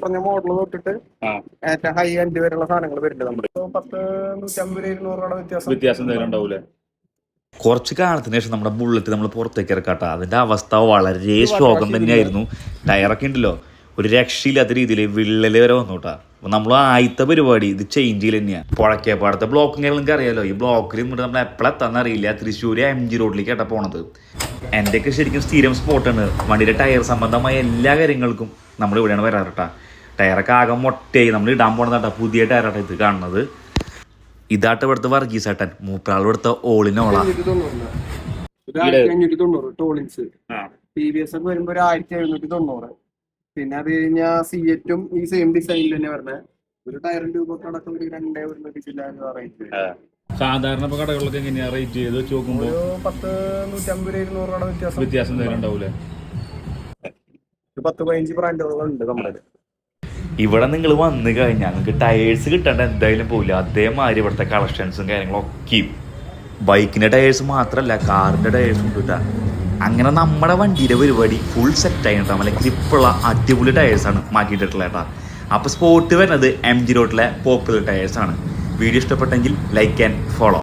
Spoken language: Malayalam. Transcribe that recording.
പറഞ്ഞ മോഡൽ തൊട്ടിട്ട് ഏറ്റവും ഹൈ എൻഡ് വരെയുള്ള സാധനങ്ങൾ വരുന്നുണ്ട്. നമ്മുടെ 10, 150, 200 വ്യത്യാസം ഉണ്ടാവൂലേ? കുറച്ച് കാലത്തിന് ശേഷം നമ്മുടെ ബുള്ളറ്റ് നമ്മൾ പുറത്തേക്ക് ഇറക്കാട്ടോ. അതിൻ്റെ അവസ്ഥ വളരെ ശോകം തന്നെയായിരുന്നു. ടയറൊക്കെ ഉണ്ടല്ലോ ഒരു രക്ഷയില്ലാത്ത രീതിയിൽ വിള്ളൽ വരെ വന്നു കേട്ടോ. അപ്പോൾ നമ്മൾ ആദ്യത്തെ പരിപാടി ഇത് ചേഞ്ച് ചെയ്യൽ തന്നെയാണ്. പുഴക്കേപ്പാടത്തെ ബ്ലോക്കും കാര്യങ്ങളൊക്കെ അറിയാലോ. ഈ ബ്ലോക്കിൽ നിന്നിട്ട് നമ്മൾ എപ്പോഴെത്താന്ന് അറിയില്ല. തൃശ്ശൂർ MG റോഡിലേക്കാണ് പോണത്. എൻ്റെയൊക്കെ ശരിക്കും സ്ഥിരം സ്പോട്ടാണ്. വണ്ടിയുടെ ടയർ സംബന്ധമായ എല്ലാ കാര്യങ്ങൾക്കും നമ്മൾ ഇവിടെയാണ് വരാറ് കേട്ടോ. ടയറൊക്കെ ആകെ മൊട്ടയായി നമ്മൾ ഇടാൻ പോണതാട്ടോ. പുതിയ ടയറാട്ടോ ഇത് കാണുന്നത്. ഇതാട്ട് ഇവിടുത്തെ വർഗീസേട്ടൻ, മൂപ്പരാൾ ഇവിടുത്തെ ഓളിനോളാ. 1590 ടോളിൻസ് TVS ഒക്കെ വരുമ്പോ 1790. പിന്നെ അത് കഴിഞ്ഞാൽ സിയറ്റും ഈ സെയിം ഡിസൈനിൽ തന്നെ വരണേ. ഒരു ടയറിന്റെ രൂപ അടക്കം ഒരു 2 റേറ്റ്. സാധാരണ കടകളിലൊക്കെ എങ്ങനെയാ റേറ്റ് ചെയ്ത് വെച്ച് നോക്കുമ്പോൾ 10, 150, 200 വ്യത്യാസം ഉണ്ടാവൂലേ? 10-15 ബ്രാൻഡുകളുണ്ട് നമ്മുടെ. ഇവിടെ നിങ്ങൾ വന്നു കഴിഞ്ഞാൽ നിങ്ങൾക്ക് ടയേഴ്സ് കിട്ടേണ്ട എന്തായാലും പോയില്ല. അതേമാതിരി ഇവിടുത്തെ കളക്ഷൻസും കാര്യങ്ങളൊക്കെയും ബൈക്കിൻ്റെ ടയേഴ്സ് മാത്രമല്ല കാറിൻ്റെ ടയേഴ്സും കിട്ടാ. അങ്ങനെ നമ്മുടെ വണ്ടിയുടെ പരിപാടി ഫുൾ സെറ്റായി കേട്ടോ. നല്ല ഗ്രിപ്പുള്ള അടിപൊളി ടയേഴ്സാണ് മാറ്റിയിട്ടുള്ളത് കേട്ടോ. അപ്പോൾ സ്പോട്ട് വരുന്നത് MG റോഡിലെ പോപ്പുലർ ടയേഴ്സാണ്. വീഡിയോ ഇഷ്ടപ്പെട്ടെങ്കിൽ ലൈക്ക് ആൻഡ് ഫോളോ.